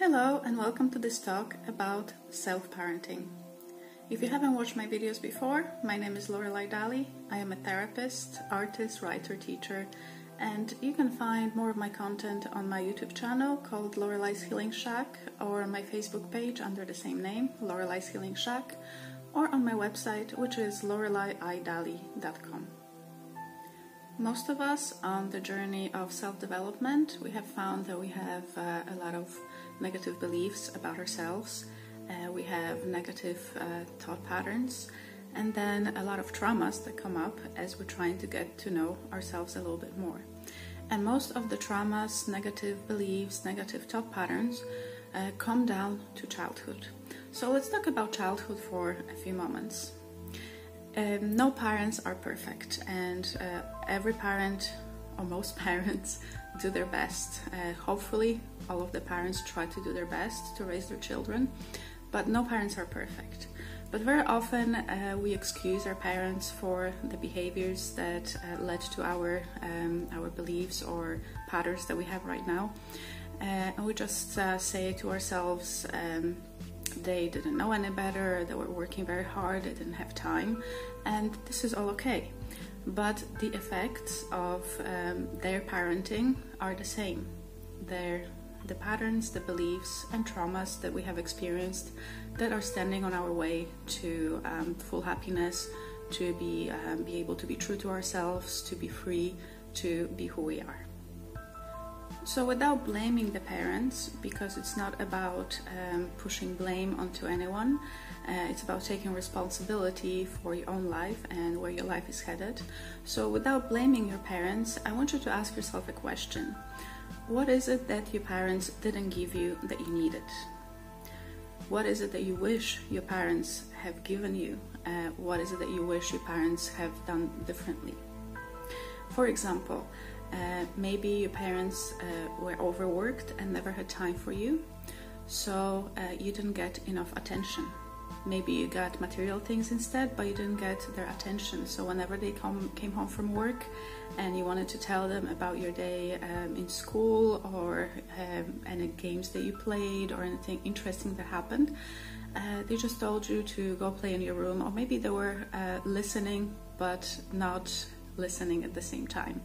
Hello and welcome to this talk about self-parenting. If you haven't watched my videos before, my name is Lorelai Dali. I am a therapist, artist, writer, teacher, and you can find more of my content on my YouTube channel called Lorelai's Healing Shack, or on my Facebook page under the same name, Lorelai's Healing Shack, or on my website, which is lorelaiidali.com. Most of us on the journey of self-development, we have found that we have a lot of negative beliefs about ourselves. We have negative thought patterns, and then a lot of traumas that come up as we're trying to get to know ourselves a little bit more. And most of the traumas, negative beliefs, negative thought patterns come down to childhood. So let's talk about childhood for a few moments. No parents are perfect, and every parent, or most parents, do their best. Hopefully all of the parents try to do their best to raise their children, but no parents are perfect. But very often we excuse our parents for the behaviors that led to our beliefs or patterns that we have right now, and we just say to ourselves, they didn't know any better, they were working very hard, they didn't have time, and this is all okay. But the effects of their parenting are the same. The patterns, the beliefs and traumas that we have experienced that are standing on our way to full happiness, to be able to be true to ourselves, to be free, to be who we are. So without blaming the parents, because it's not about pushing blame onto anyone, it's about taking responsibility for your own life and where your life is headed. So without blaming your parents, I want you to ask yourself a question. What is it that your parents didn't give you that you needed? What is it that you wish your parents have given you? What is it that you wish your parents have done differently? For example, maybe your parents were overworked and never had time for you, so you didn't get enough attention. Maybe you got material things instead, but you didn't get their attention. So whenever they came home from work and you wanted to tell them about your day in school, or any games that you played or anything interesting that happened, they just told you to go play in your room, or maybe they were listening but not listening at the same time.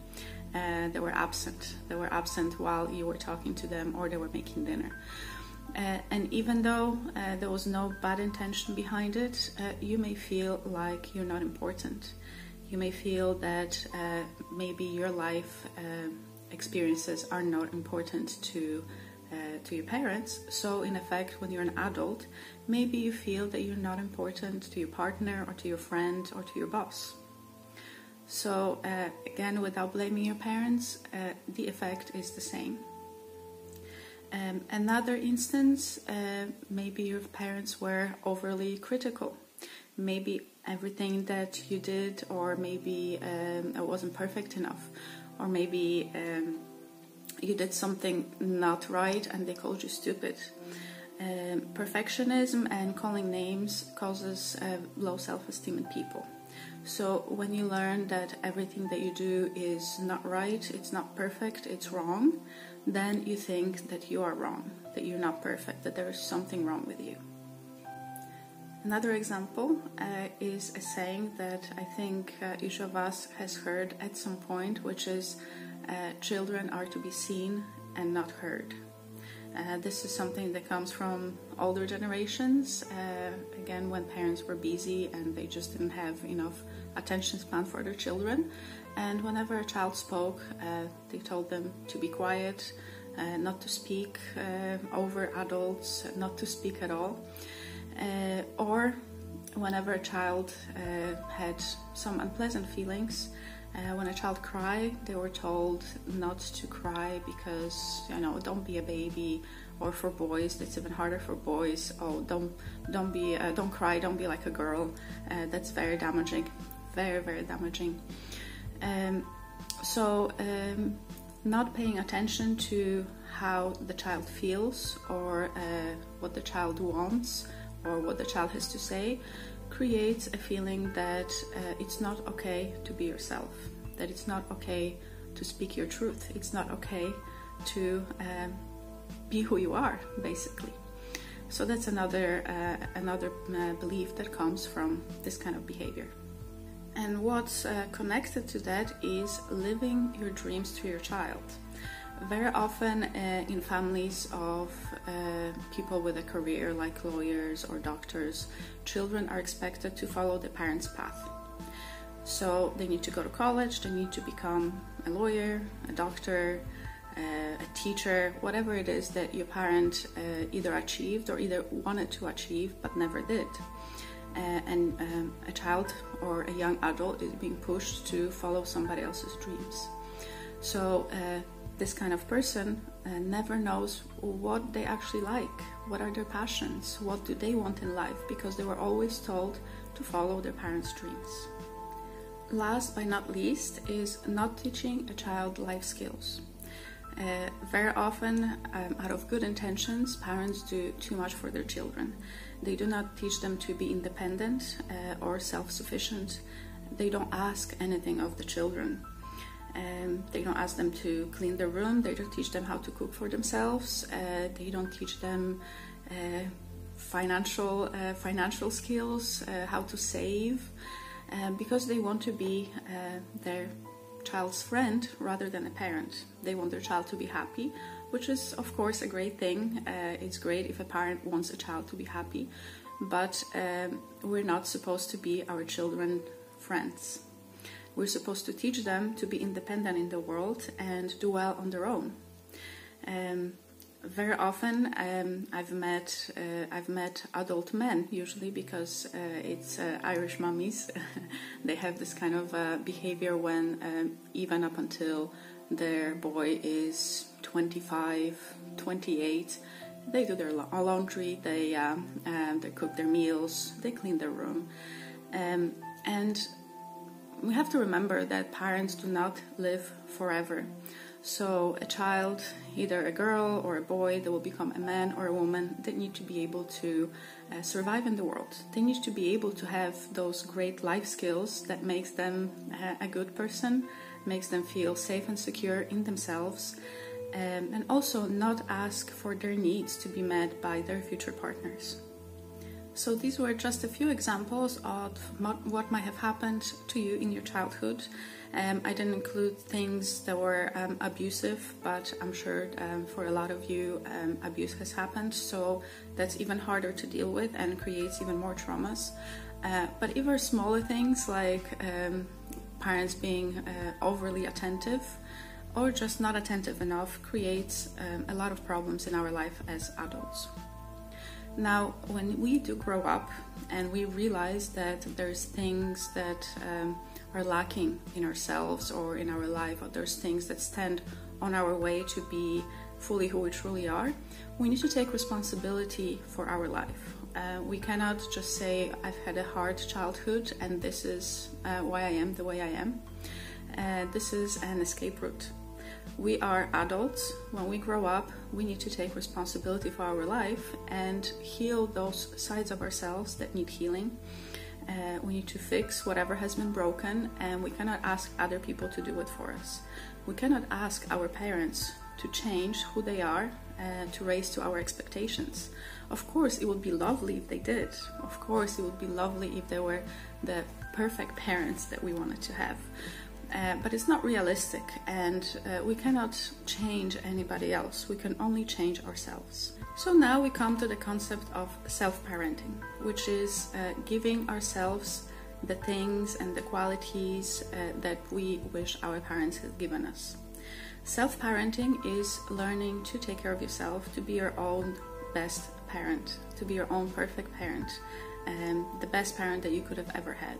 They were absent. They were absent while you were talking to them, or they were making dinner. And even though there was no bad intention behind it, you may feel like you're not important. You may feel that maybe your life experiences are not important to your parents. So in effect, when you're an adult, maybe you feel that you're not important to your partner or to your friend or to your boss. So again, without blaming your parents, the effect is the same. Another instance, maybe your parents were overly critical. Maybe everything that you did, or maybe it wasn't perfect enough, or maybe you did something not right and they called you stupid. Perfectionism and calling names causes low self-esteem in people. So when you learn that everything that you do is not right, it's not perfect, it's wrong, then you think that you are wrong, that you're not perfect, that there is something wrong with you. Another example is a saying that I think each of us has heard at some point, which is children are to be seen and not heard. This is something that comes from older generations, again when parents were busy and they just didn't have enough attention span for their children, and whenever a child spoke, they told them to be quiet, not to speak over adults, not to speak at all, or whenever a child had some unpleasant feelings. When a child cried, they were told not to cry because, don't be a baby, or for boys, that's even harder for boys. Oh, don't cry, don't be like a girl. That's very damaging, very, very damaging. So not paying attention to how the child feels, or what the child wants, or what the child has to say, creates a feeling that it's not okay to be yourself, that it's not okay to speak your truth, it's not okay to be who you are, basically. So that's another belief that comes from this kind of behavior. And what's connected to that is living your dreams to your child. Very often in families of people with a career like lawyers or doctors, children are expected to follow the parents' path. So they need to go to college, they need to become a lawyer, a doctor, a teacher, whatever it is that your parent either achieved or either wanted to achieve but never did. And a child or a young adult is being pushed to follow somebody else's dreams. So this kind of person never knows what they actually like, what are their passions, what do they want in life, because they were always told to follow their parents' dreams. Last but not least is not teaching a child life skills. Very often, out of good intentions, parents do too much for their children. They do not teach them to be independent or self-sufficient. They don't ask anything of the children. They don't ask them to clean their room. They don't teach them how to cook for themselves. They don't teach them financial skills, how to save, because they want to be their child's friend rather than a parent. They want their child to be happy, which is of course a great thing. It's great if a parent wants a child to be happy, but we're not supposed to be our children's friends. We're supposed to teach them to be independent in the world and do well on their own. Very often I've met adult men, usually because it's Irish mummies. They have this kind of behavior when even up until their boy is 25, 28, they do their laundry, they cook their meals, they clean their room. And we have to remember that parents do not live forever. So a child, either a girl or a boy, that will become a man or a woman, they need to be able to survive in the world. They need to be able to have those great life skills that makes them a good person, makes them feel safe and secure in themselves, and also not ask for their needs to be met by their future partners. So these were just a few examples of what might have happened to you in your childhood. I didn't include things that were abusive, but I'm sure for a lot of you abuse has happened, so that's even harder to deal with and creates even more traumas. But even smaller things like parents being overly attentive or just not attentive enough creates a lot of problems in our life as adults. Now, when we do grow up and we realize that there's things that are lacking in ourselves or in our life, or there's things that stand on our way to be fully who we truly are, we need to take responsibility for our life. We cannot just say, I've had a hard childhood and this is why I am the way I am. This is an escape route. We are adults. When we grow up, we need to take responsibility for our life and heal those sides of ourselves that need healing. We need to fix whatever has been broken, and we cannot ask other people to do it for us. We cannot ask our parents to change who they are, to raise to our expectations. Of course, it would be lovely if they did. Of course, it would be lovely if they were the perfect parents that we wanted to have. But it's not realistic, and we cannot change anybody else. We can only change ourselves. So now we come to the concept of self-parenting, which is giving ourselves the things and the qualities that we wish our parents had given us. Self-parenting is learning to take care of yourself, to be your own best parent, to be your own perfect parent, the best parent that you could have ever had.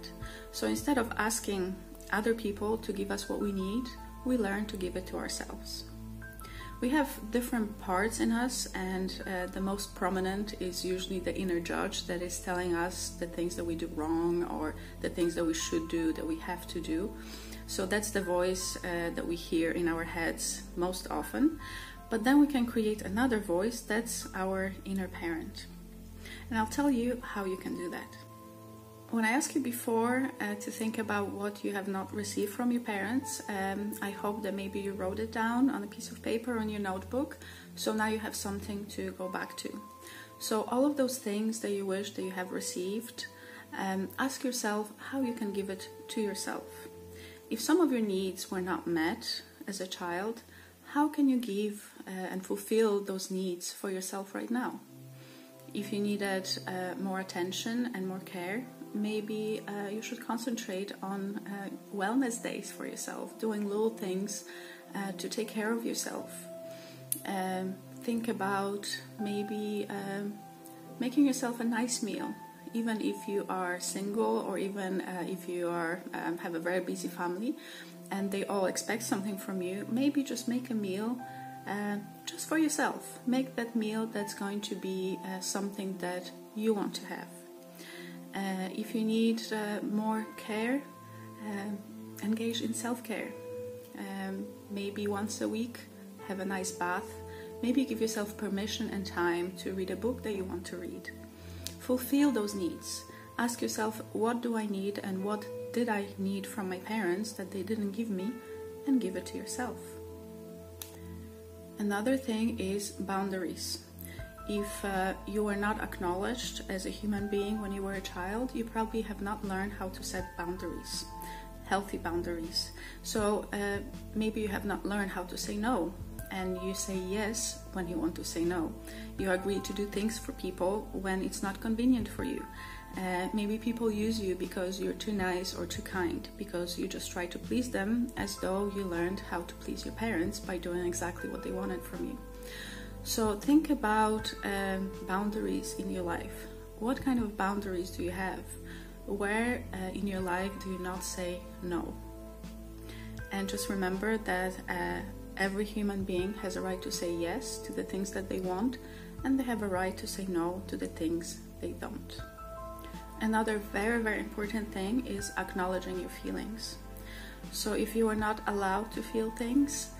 So instead of asking other people to give us what we need, we learn to give it to ourselves. We have different parts in us, and the most prominent is usually the inner judge that is telling us the things that we do wrong or the things that we should do, that we have to do. So that's the voice that we hear in our heads most often. But then we can create another voice, that's our inner parent. And I'll tell you how you can do that. When I asked you before to think about what you have not received from your parents, I hope that maybe you wrote it down on a piece of paper or in your notebook, so now you have something to go back to. So all of those things that you wish that you have received, ask yourself how you can give it to yourself. If some of your needs were not met as a child, how can you give and fulfill those needs for yourself right now? If you needed more attention and more care, maybe you should concentrate on wellness days for yourself, doing little things to take care of yourself. Think about maybe making yourself a nice meal, even if you are single or even if you are have a very busy family and they all expect something from you. Maybe just make a meal just for yourself. Make that meal that's going to be something that you want to have. If you need more care, engage in self-care. Maybe once a week, have a nice bath. Maybe give yourself permission and time to read a book that you want to read. Fulfill those needs. Ask yourself, what do I need and what did I need from my parents that they didn't give me, and give it to yourself. Another thing is boundaries. If you were not acknowledged as a human being when you were a child, you probably have not learned how to set boundaries, healthy boundaries. So maybe you have not learned how to say no, and you say yes when you want to say no. You agree to do things for people when it's not convenient for you. Maybe people use you because you're too nice or too kind, because you just try to please them, as though you learned how to please your parents by doing exactly what they wanted from you. So think about boundaries in your life. What kind of boundaries do you have? Where in your life do you not say no? And just remember that every human being has a right to say yes to the things that they want, and they have a right to say no to the things they don't. Another very, very important thing is acknowledging your feelings. So if you are not allowed to feel things,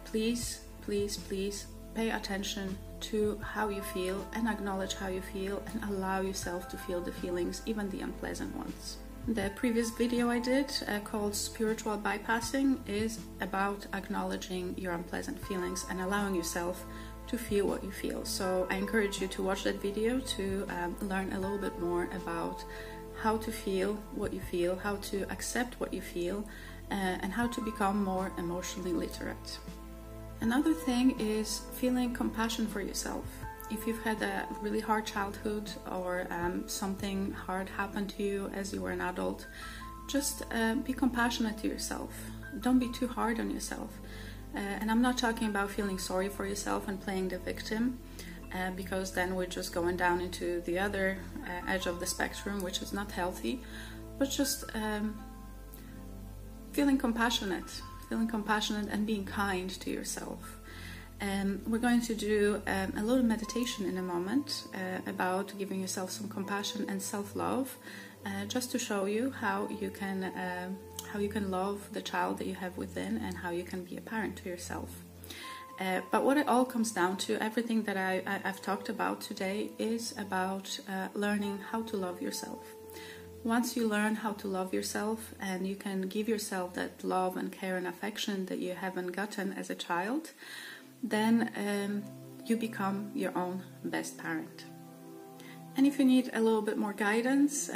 please, please, please pay attention to how you feel and acknowledge how you feel, and allow yourself to feel the feelings, even the unpleasant ones. The previous video I did called Spiritual Bypassing is about acknowledging your unpleasant feelings and allowing yourself to feel what you feel. So I encourage you to watch that video to learn a little bit more about how to feel what you feel, how to accept what you feel, and how to become more emotionally literate. Another thing is feeling compassion for yourself. If you've had a really hard childhood or something hard happened to you as you were an adult, just be compassionate to yourself. Don't be too hard on yourself. And I'm not talking about feeling sorry for yourself and playing the victim, because then we're just going down into the other edge of the spectrum, which is not healthy, but just feeling compassionate and being kind to yourself. We're going to do a little meditation in a moment about giving yourself some compassion and self-love, just to show you how you can love the child that you have within, and how you can be a parent to yourself. But what it all comes down to, everything that I've talked about today, is about learning how to love yourself. Once you learn how to love yourself, and you can give yourself that love and care and affection that you haven't gotten as a child, then you become your own best parent. And if you need a little bit more guidance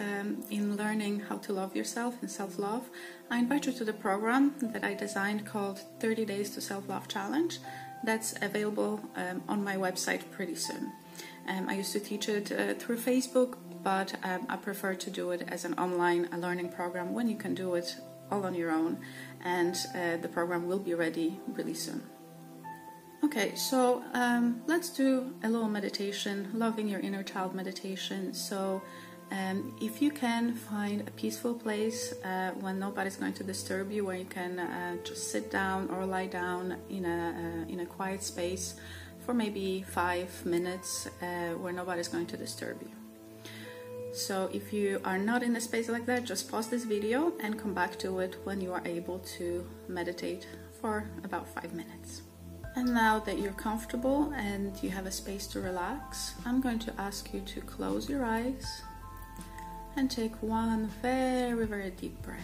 in learning how to love yourself and self-love, I invite you to the program that I designed called 30 Days to Self-Love Challenge. That's available on my website pretty soon. I used to teach it through Facebook, but I prefer to do it as an online learning program when you can do it all on your own, and the program will be ready really soon. Okay, so let's do a little meditation, loving your inner child meditation. So if you can find a peaceful place when nobody's going to disturb you, where you can just sit down or lie down in a quiet space for maybe 5 minutes where nobody's going to disturb you. So if you are not in a space like that, just pause this video and come back to it when you are able to meditate for about 5 minutes. And now that you're comfortable and you have a space to relax, I'm going to ask you to close your eyes and take one very, very deep breath.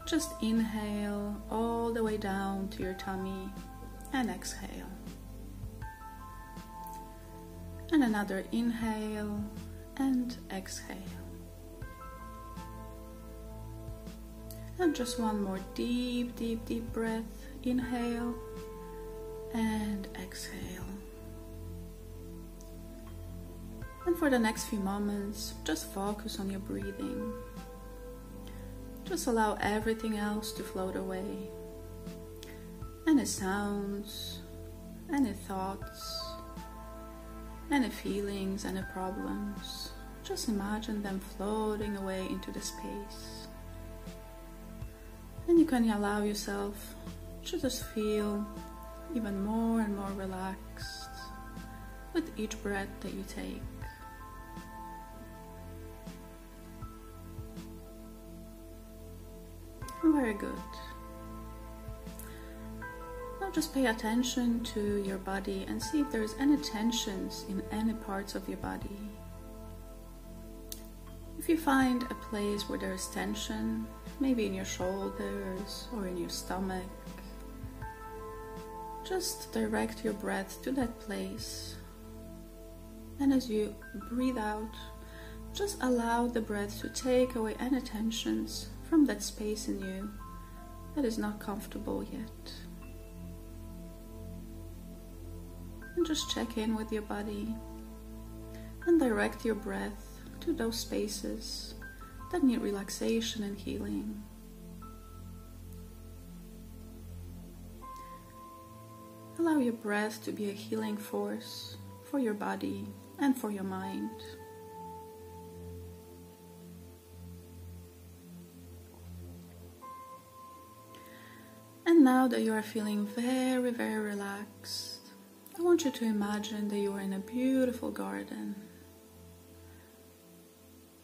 Just inhale all the way down to your tummy and exhale. And another inhale and exhale. And just one more deep, deep, deep breath. Inhale and exhale. And for the next few moments, just focus on your breathing. Just allow everything else to float away. Any sounds, any thoughts, any feelings, any problems. Just imagine them floating away into the space. And you can allow yourself to just feel even more and more relaxed with each breath that you take. Very good. Now just pay attention to your body and see if there's any tensions in any parts of your body. If you find a place where there's tension, maybe in your shoulders or in your stomach, just direct your breath to that place. And as you breathe out, just allow the breath to take away any tensions from that space in you that is not comfortable yet. And just check in with your body and direct your breath to those spaces that need relaxation and healing. Allow your breath to be a healing force for your body and for your mind. And now that you are feeling very, very relaxed, I want you to imagine that you are in a beautiful garden.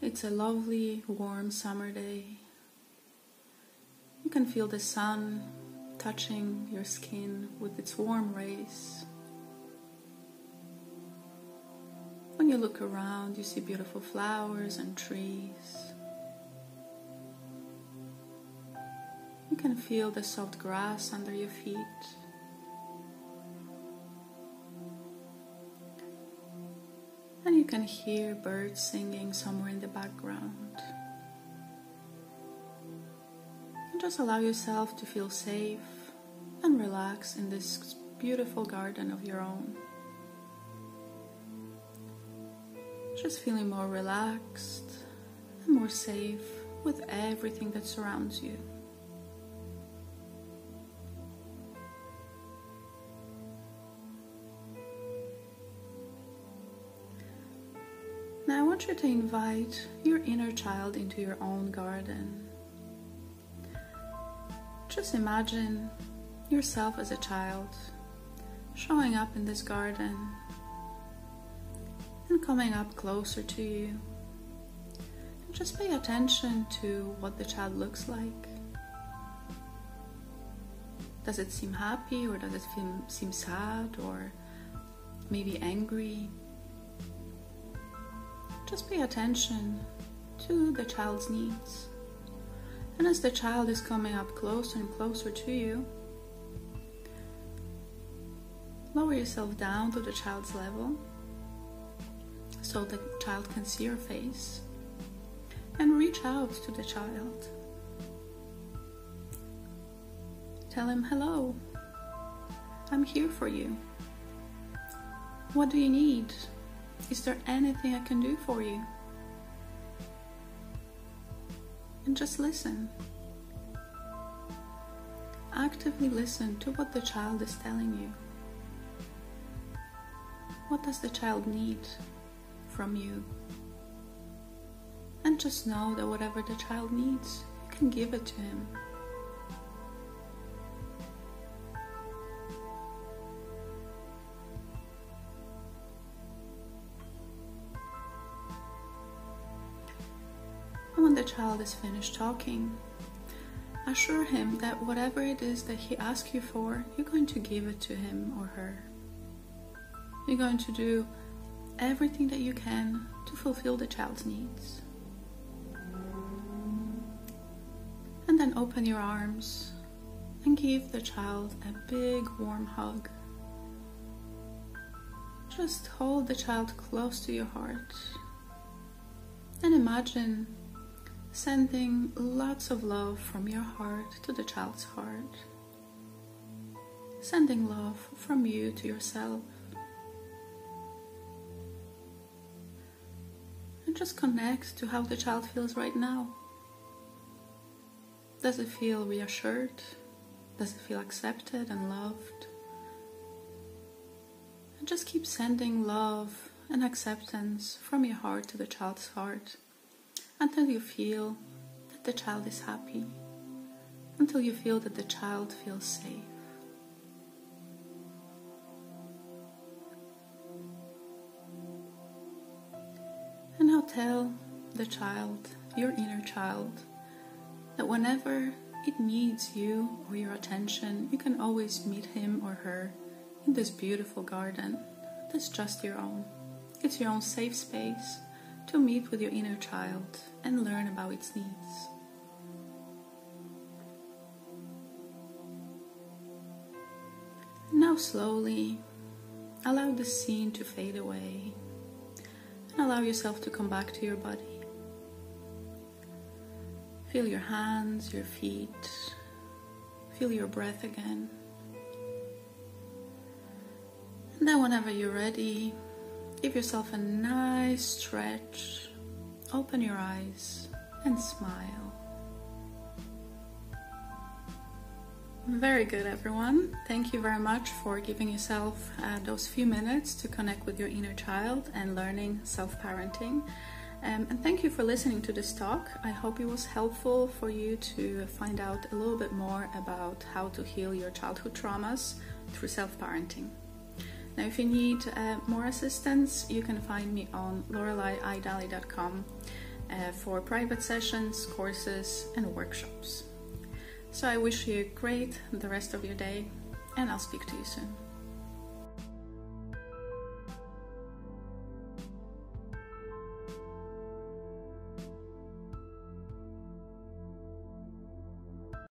It's a lovely, warm summer day. You can feel the sun touching your skin with its warm rays. When you look around, you see beautiful flowers and trees. You can feel the soft grass under your feet. And you can hear birds singing somewhere in the background. And just allow yourself to feel safe and relax in this beautiful garden of your own. Just feeling more relaxed and more safe with everything that surrounds you. Now I want you to invite your inner child into your own garden. Just imagine yourself as a child showing up in this garden and coming up closer to you. And just pay attention to what the child looks like. Does it seem happy, or does it seem sad, or maybe angry? Just pay attention to the child's needs. And as the child is coming up closer and closer to you, lower yourself down to the child's level so the child can see your face, and reach out to the child. Tell him, "Hello, I'm here for you. What do you need? Is there anything I can do for you?" And just listen. Actively listen to what the child is telling you. What does the child need from you? And just know that whatever the child needs, you can give it to him. And when the child is finished talking, assure him that whatever it is that he asks you for, you're going to give it to him or her. You're going to do everything that you can to fulfill the child's needs. And then open your arms and give the child a big warm hug. Just hold the child close to your heart and imagine sending lots of love from your heart to the child's heart. Sending love from you to yourself. And just connect to how the child feels right now. Does it feel reassured? Does it feel accepted and loved? And just keep sending love and acceptance from your heart to the child's heart until you feel that the child is happy, until you feel that the child feels safe. And now tell the child, your inner child, that whenever it needs you or your attention, you can always meet him or her in this beautiful garden that's just your own. It's your own safe space to meet with your inner child and learn about its needs. Now slowly allow the scene to fade away and allow yourself to come back to your body. Feel your hands, your feet, feel your breath again. And then whenever you're ready, give yourself a nice stretch, open your eyes and smile. Very good, everyone. Thank you very much for giving yourself those few minutes to connect with your inner child and learning self-parenting. And thank you for listening to this talk. I hope it was helpful for you to find out a little bit more about how to heal your childhood traumas through self-parenting. Now, if you need more assistance, you can find me on lorelaiidali.com for private sessions, courses, and workshops. So I wish you great the rest of your day, and I'll speak to you soon.